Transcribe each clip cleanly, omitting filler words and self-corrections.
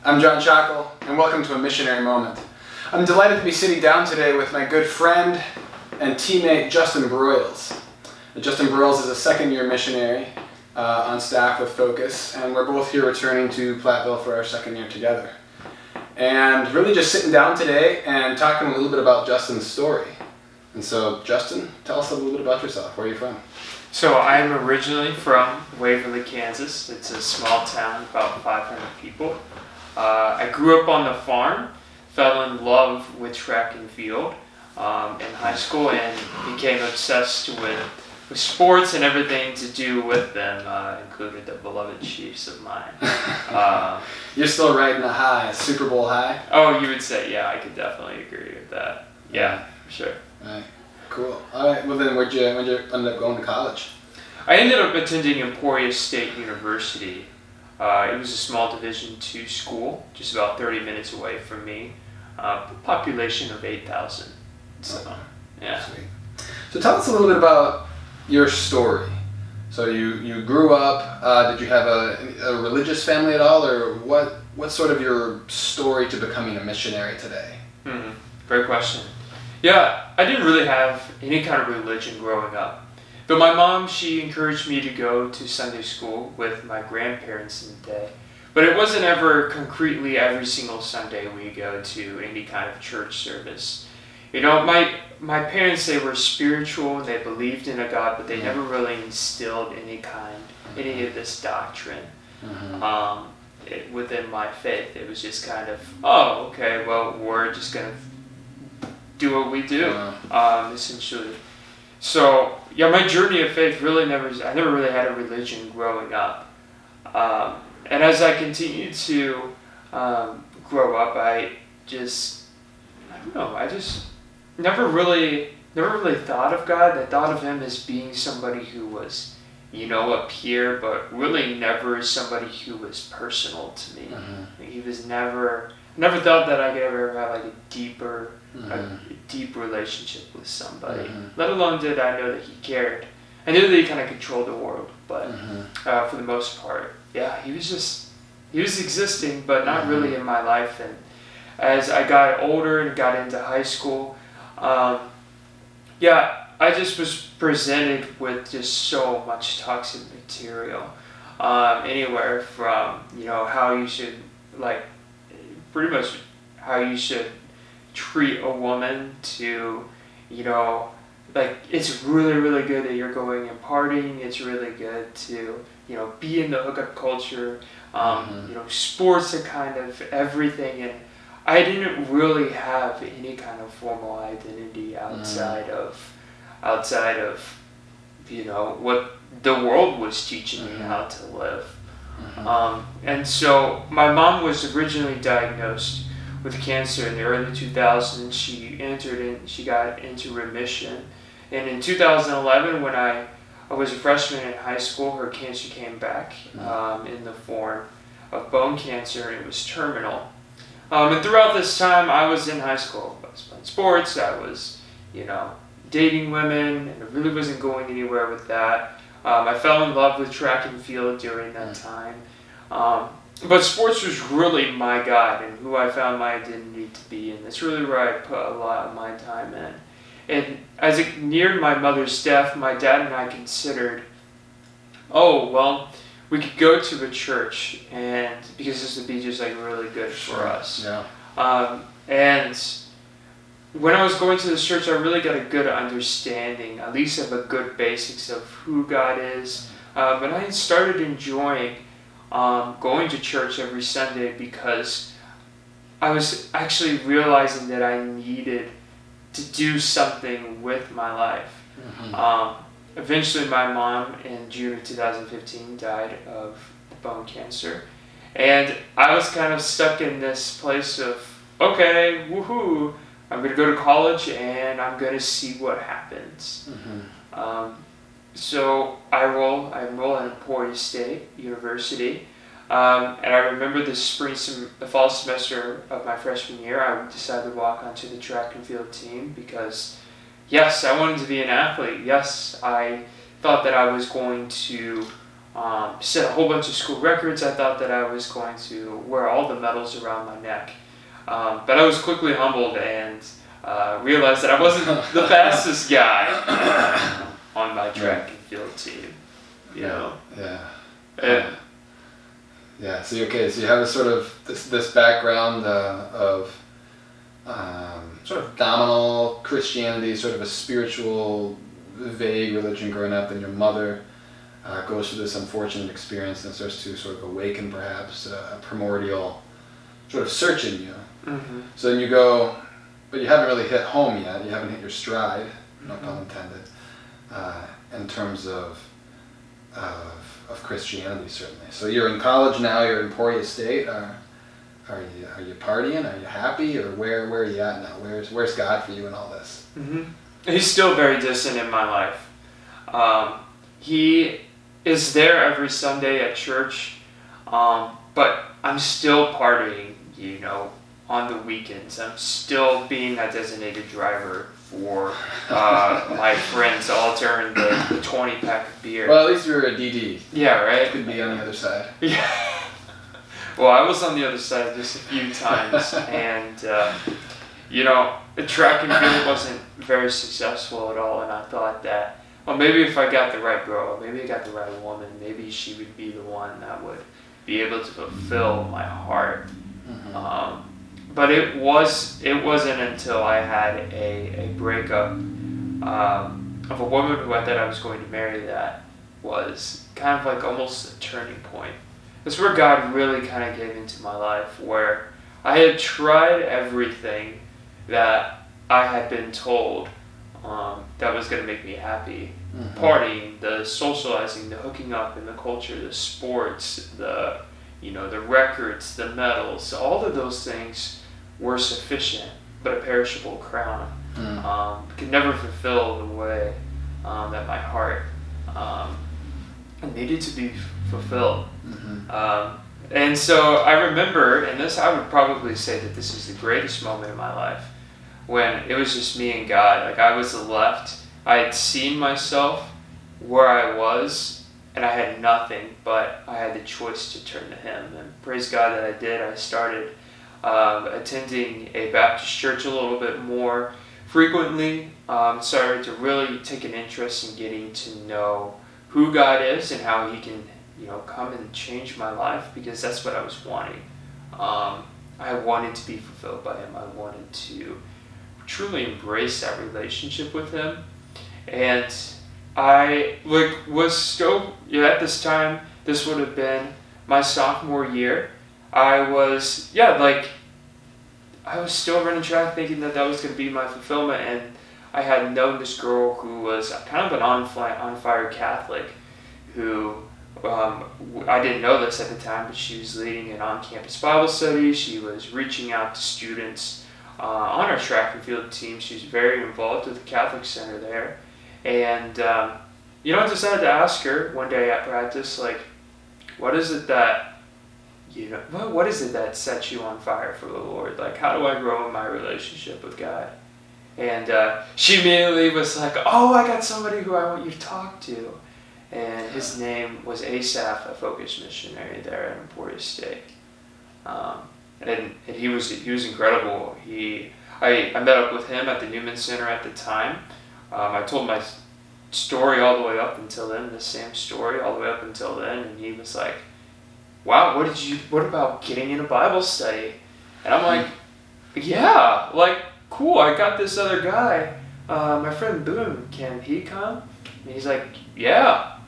I'm John Shackle, and welcome to A Missionary Moment. I'm delighted to be sitting down today with my good friend and teammate Justin Broyles. Justin Broyles is a second-year missionary on staff with Focus, and we're both here returning to Platteville for our second year together. And really just sitting down today and talking a little bit about Justin's story. And so, Justin, tell us a little bit about yourself. Where are you from? So I'm originally from Waverly, Kansas. It's a small town, about 500 people. I grew up on the farm, fell in love with track and field in high school, and became obsessed with sports and everything to do with them, including the beloved Chiefs of mine. You're still riding a high, a Super Bowl high? Oh, you would say, yeah, I could definitely agree with that. Yeah, for sure. All right, cool. All right, well then, when'd you end up going to college? I ended up attending Emporia State University. It was a small Division II school, just about 30 minutes away from me. Population of 8,000. So, yeah. Sweet. So tell us a little bit about your story. So you grew up, did you have a religious family at all, or what's sort of your story to becoming a missionary today? Great question. Yeah, I didn't really have any kind of religion growing up. But my mom, she encouraged me to go to Sunday school with my grandparents in the day. But it wasn't ever concretely every single Sunday we go to any kind of church service. You know, my parents, they were spiritual and they believed in a God, but they never really instilled any of this doctrine within my faith. It was just kind of, oh, okay, well, we're just going to do what we do, essentially. So, yeah, my journey of faith I never really had a religion growing up. And as I continued to grow up, I just never really thought of God. I thought of him as being somebody who was, up here, but really never somebody who was personal to me. He was never thought that I could ever have like a deep relationship with somebody. Let alone did I know that he cared. I knew that he kind of controlled the world, but for the most part, yeah, he was existing, but not really in my life. And as I got older and got into high school, I just was presented with just so much toxic material. Anywhere from, how you should, pretty much how you should treat a woman to, it's really, really good that you're going and partying. It's really good to, be in the hookup culture, sports are kind of everything. And I didn't really have any kind of formal identity outside of, what the world was teaching me how to live. And so my mom was originally diagnosed with cancer in the early 2000s. She got into remission. And in 2011, when I was a freshman in high school, her cancer came back in the form of bone cancer, and it was terminal. And throughout this time, I was in high school. I was playing sports, I was, dating women, and I really wasn't going anywhere with that. I fell in love with track and field during that time. But sports was really my guide and who I found my identity to be, and that's really where I put a lot of my time in. And as it neared my mother's death, my dad and I considered, we could go to a church, and because this would be just really good for us. Yeah. And when I was going to this church, I really got a good understanding, at least of a good basics of who God is. And I started enjoying going to church every Sunday because I was actually realizing that I needed to do something with my life. Eventually my mom in June of 2015 died of bone cancer, and I was kind of stuck in this place of, okay, woohoo, I'm going to go to college and I'm going to see what happens. So I enroll at Emporia State University, and I remember the fall semester of my freshman year, I decided to walk onto the track and field team because, yes, I wanted to be an athlete. Yes, I thought that I was going to set a whole bunch of school records. I thought that I was going to wear all the medals around my neck. But I was quickly humbled and realized that I wasn't the fastest guy on my track and field team. You know? Yeah. So so you have a sort of this background of sort of nominal Christianity, sort of a spiritual, vague religion growing up, and your mother goes through this unfortunate experience and starts to sort of awaken perhaps a primordial sort of search in you. Mm-hmm. So then you go, but you haven't really hit home yet. You haven't hit your stride, no pun intended, in terms of Christianity, certainly. So you're in college now. You're in Emporia State. Are you partying? Are you happy? Or where are you at now? Where's God for you in all this? Mm-hmm. He's still very distant in my life. He is there every Sunday at church, but I'm still partying, on the weekends. I'm still being that designated driver for my friends all turn the 20-pack of beer. Well, at least you're a DD. Yeah, right? Could be on the other side. Yeah. Well, I was on the other side just a few times, and, the track and field wasn't very successful at all, and I thought that, well, maybe if I got the right girl, maybe I got the right woman, maybe she would be the one that would be able to fulfill my heart. Mm-hmm. But it wasn't until I had a breakup of a woman who I thought I was going to marry that was kind of like almost a turning point. That's where God really kind of came into my life, where I had tried everything that I had been told that was going to make me happy. Mm-hmm. Partying, the socializing, the hooking up in the culture, the sports, the records, the medals, all of those things were sufficient, but a perishable crown could never fulfill the way that my heart needed to be fulfilled. Mm-hmm. And so I remember, and I would probably say that this is the greatest moment in my life, when it was just me and God. Like, I was left. I had seen myself where I was, and I had nothing, but I had the choice to turn to Him. And praise God that I did. I started attending a Baptist church a little bit more frequently. Started to really take an interest in getting to know who God is and how He can, come and change my life, because that's what I was wanting. I wanted to be fulfilled by Him. I wanted to truly embrace that relationship with Him. And I was still, at this time, this would have been my sophomore year. I was still running track thinking that was going to be my fulfillment, and I had known this girl who was kind of an on-fire Catholic who, I didn't know this at the time, but she was leading an on-campus Bible study. She was reaching out to students on our track and field team. She was very involved with the Catholic Center there. And, I decided to ask her one day at practice, what is it that sets you on fire for the Lord? How do I grow in my relationship with God? And she immediately was like, oh, I got somebody who I want you to talk to. And his name was Asaph, a focus missionary there at Emporia State. And he was incredible. I met up with him at the Newman Center at the time. I told my story all the way up until then, the same story all the way up until then, and he was like, wow, what about getting in a Bible study? And I'm like, yeah, cool, I got this other guy, my friend Boone, can he come? And he's like, yeah,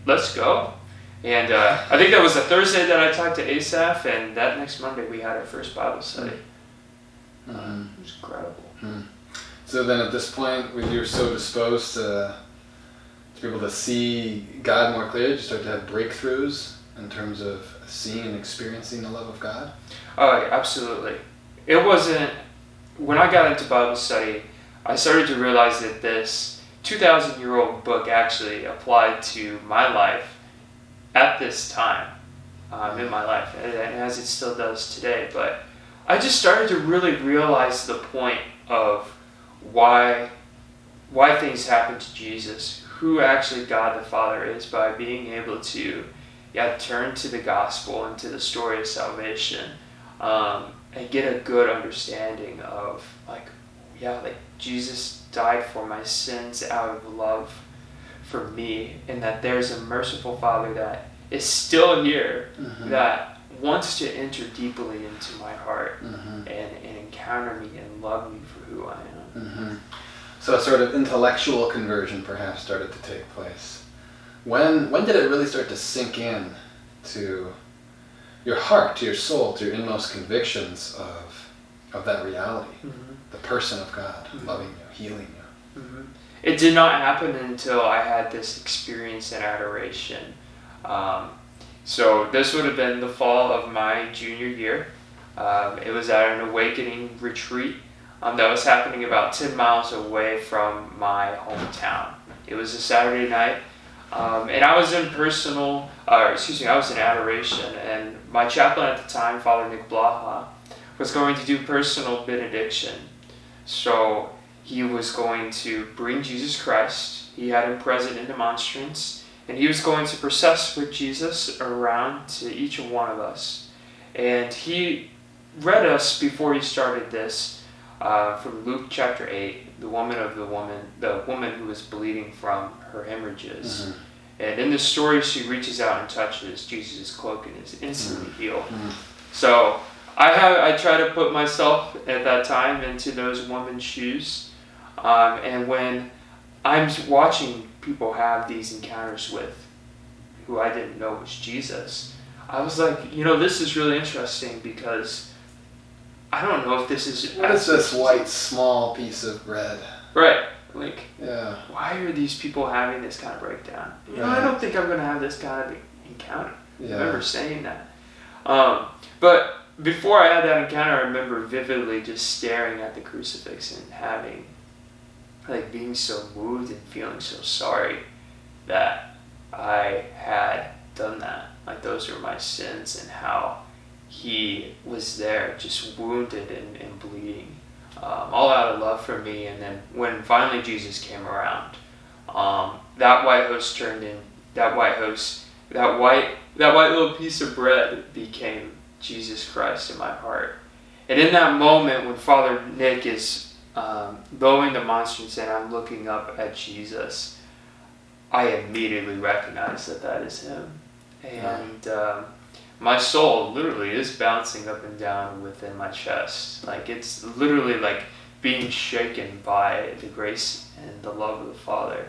let's go. And I think that was the Thursday that I talked to Asaph, and that next Monday we had our first Bible study. It was incredible. Mm-hmm. So then at this point, when you're so disposed to be able to see God more clearly, you start to have breakthroughs in terms of seeing and experiencing the love of God? Oh, yeah, absolutely. It wasn't, when I got into Bible study, I started to realize that this 2,000-year-old book actually applied to my life at this time in my life, and as it still does today. But I just started to really realize the point of why things happen to Jesus, who actually God the Father is, by being able to turn to the gospel and to the story of salvation, and get a good understanding of like Jesus died for my sins out of love for me, and that there's a merciful Father that is still here, that wants to enter deeply into my heart, and encounter me and love me for who I am. So a sort of intellectual conversion perhaps started to take place. When did it really start to sink in to your heart, to your soul, to your inmost convictions of that reality, the person of God, loving you, healing you? It did not happen until I had this experience in adoration. So this would have been the fall of my junior year. It was at an awakening retreat that was happening about 10 miles away from my hometown. It was a Saturday night, and I was in I was in adoration, and my chaplain at the time, Father Nick Blaha, was going to do personal benediction. So he was going to bring Jesus Christ. He had him present in demonstrance, and he was going to process with Jesus around to each one of us. And he read us before he started this from Luke chapter 8, the woman who was bleeding from her hemorrhages. And in this story, she reaches out and touches Jesus' cloak and is instantly healed. So I try to put myself at that time into those women's shoes. And when I'm watching people have these encounters with who I didn't know was Jesus, I was like, this is really interesting, because I don't know if this is... What is this white small piece of bread? Right. Like, yeah. Why are these people having this kind of breakdown? I don't think I'm going to have this kind of encounter. I remember saying that. But before I had that encounter, I remember vividly just staring at the crucifix and being so moved and feeling so sorry that I had done that. Like, those were my sins, and how he was there just wounded and bleeding, all out of love for me. And then when finally Jesus came around, that white little piece of bread became Jesus Christ in my heart. And in that moment when Father Nick is blowing the monstrance and I'm looking up at Jesus, I immediately recognize that is him. And my soul literally is bouncing up and down within my chest. Like, it's literally like being shaken by the grace and the love of the Father.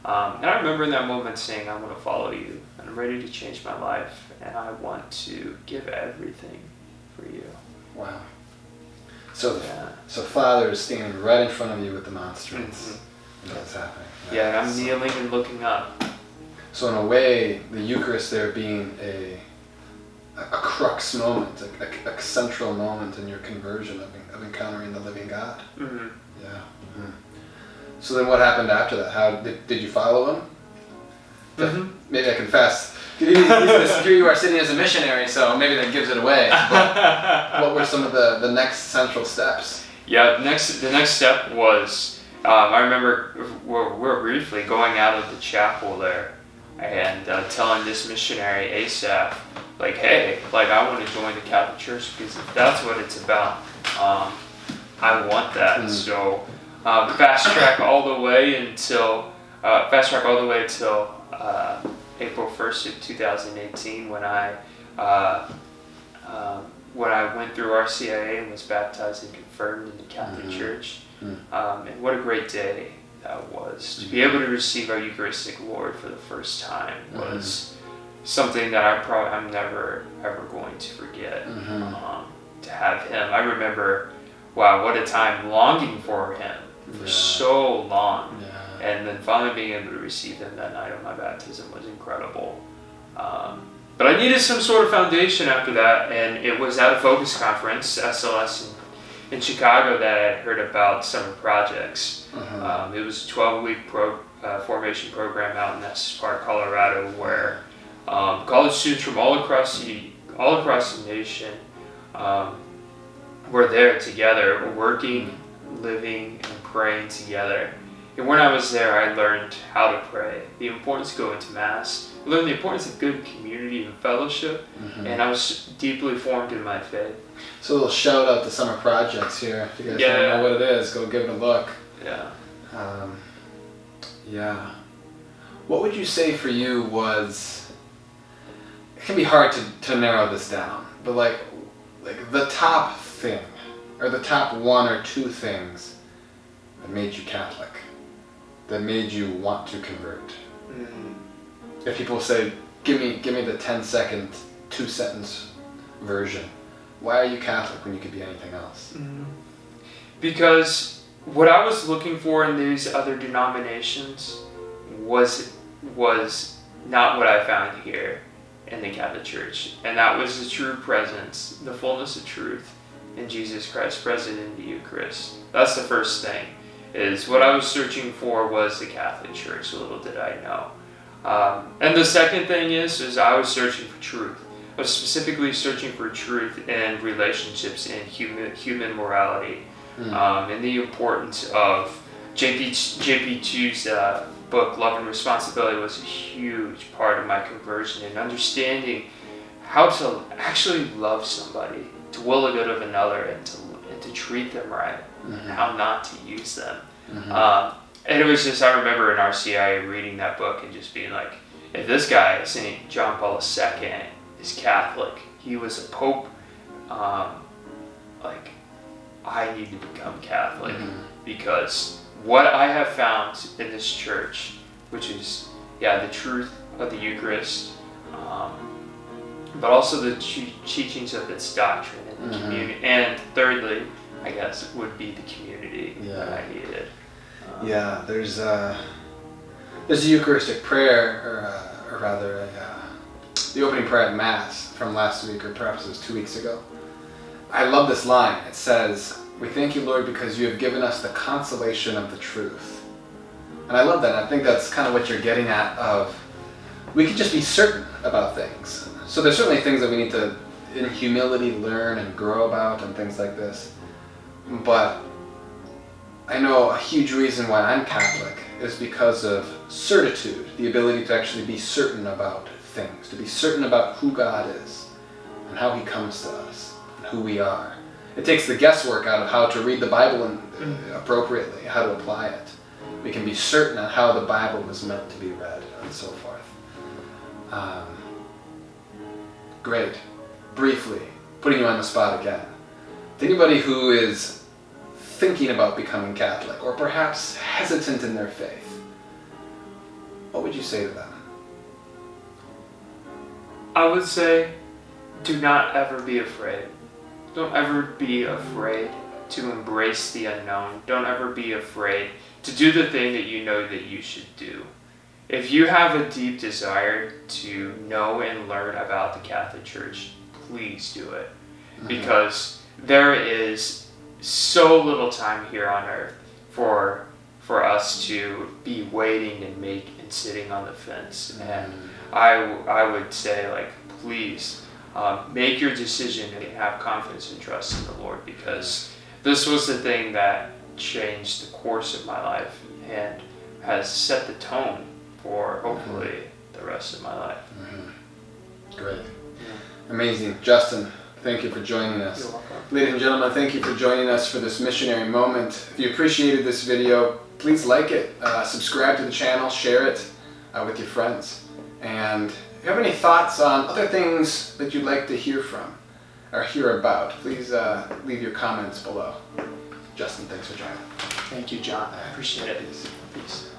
And I remember in that moment saying, I want to follow you, and I'm ready to change my life, and I want to give everything for you. Wow. So Father is standing right in front of you with the monstrance. And that's happening. And I'm kneeling and looking up. So in a way, the Eucharist there being a crux moment, a central moment in your conversion of encountering the living God. So then what happened after that? How did you follow him? Maybe I confess. Here you are sitting as a missionary, so maybe that gives it away. But what were some of the next central steps? The next step was, I remember we're briefly going out of the chapel there and telling this missionary Asaph, like, hey, like, I want to join the Catholic Church, because if that's what it's about, I want that. So fast track all the way until April 1st of 2018, when I went through RCIA and was baptized and confirmed in the Catholic Church. And what a great day that was. To be able to receive our Eucharistic Lord for the first time was something that I'm never ever going to forget. To have him, I remember, wow, what a time longing for him for so long. And then finally being able to receive him that night of my baptism was incredible. But I needed some sort of foundation after that, and it was at a Focus conference, SLS in Chicago, that I had heard about summer projects. It was a 12-week formation program out in Estes Park, Colorado, where college students from all across the nation were there together, working, living, and praying together. And when I was there, I learned how to pray, the importance of going to Mass. I learned the importance of good community and fellowship, and I was deeply formed in my faith. So a little shout out to Summer Projects here. If you guys don't know what it is, go give it a look. Yeah. Yeah. What would you say for you was, it can be hard to narrow this down, but like the top thing, or the top one or two things that made you Catholic, that made you want to convert? If people say, give me the 10-second, 2-sentence version, why are you Catholic when you could be anything else? Because what I was looking for in these other denominations was not what I found here in the Catholic Church. And that was the true presence, the fullness of truth in Jesus Christ present in the Eucharist. That's the first thing, is what I was searching for was the Catholic Church, little did I know. And the second thing is I was searching for truth. I was specifically searching for truth in relationships and human morality, and the importance of J.P. Chu's book, Love and Responsibility, was a huge part of my conversion, and understanding how to actually love somebody, to will the good of another, and to treat them right, and how not to use them. And it was just, I remember in RCIA reading that book and just being like, if this guy, St. John Paul II, is Catholic, he was a pope, like, I need to become Catholic, because what I have found in this church, which is, the truth of the Eucharist, but also the teachings of its doctrine and the community, and thirdly, I guess, would be the community that I needed. There's a Eucharistic prayer, or rather, the opening prayer at Mass from last week, or perhaps it was 2 weeks ago. I love this line. It says, "We thank you, Lord, because you have given us the consolation of the truth." And I love that. I think that's kind of what you're getting at, of we can just be certain about things. So there's certainly things that we need to, in humility, learn and grow about and things like this. But I know a huge reason why I'm Catholic is because of certitude, the ability to actually be certain about things, to be certain about who God is and how he comes to us and who we are. It takes the guesswork out of how to read the Bible appropriately, how to apply it. We can be certain on how the Bible was meant to be read and so forth. Great. Briefly, putting you on the spot again. To anybody who is thinking about becoming Catholic, or perhaps hesitant in their faith, what would you say to them? I would say, do not ever be afraid. Don't ever be afraid to embrace the unknown. Don't ever be afraid to do the thing that you know that you should do. If you have a deep desire to know and learn about the Catholic Church, please do it. Because there is so little time here on earth for us to be waiting and sitting on the fence. And I would say, like, please make your decision and have confidence and trust in the Lord, because this was the thing that changed the course of my life and has set the tone for hopefully the rest of my life. Great. Amazing. Justin, thank you for joining us. You're welcome. Ladies and gentlemen, thank you for joining us for this missionary moment. If you appreciated this video, please like it, subscribe to the channel, share it with your friends. And if you have any thoughts on other things that you'd like to hear from or hear about, please leave your comments below. Justin, thanks for joining. Thank you, John. I appreciate it. Peace.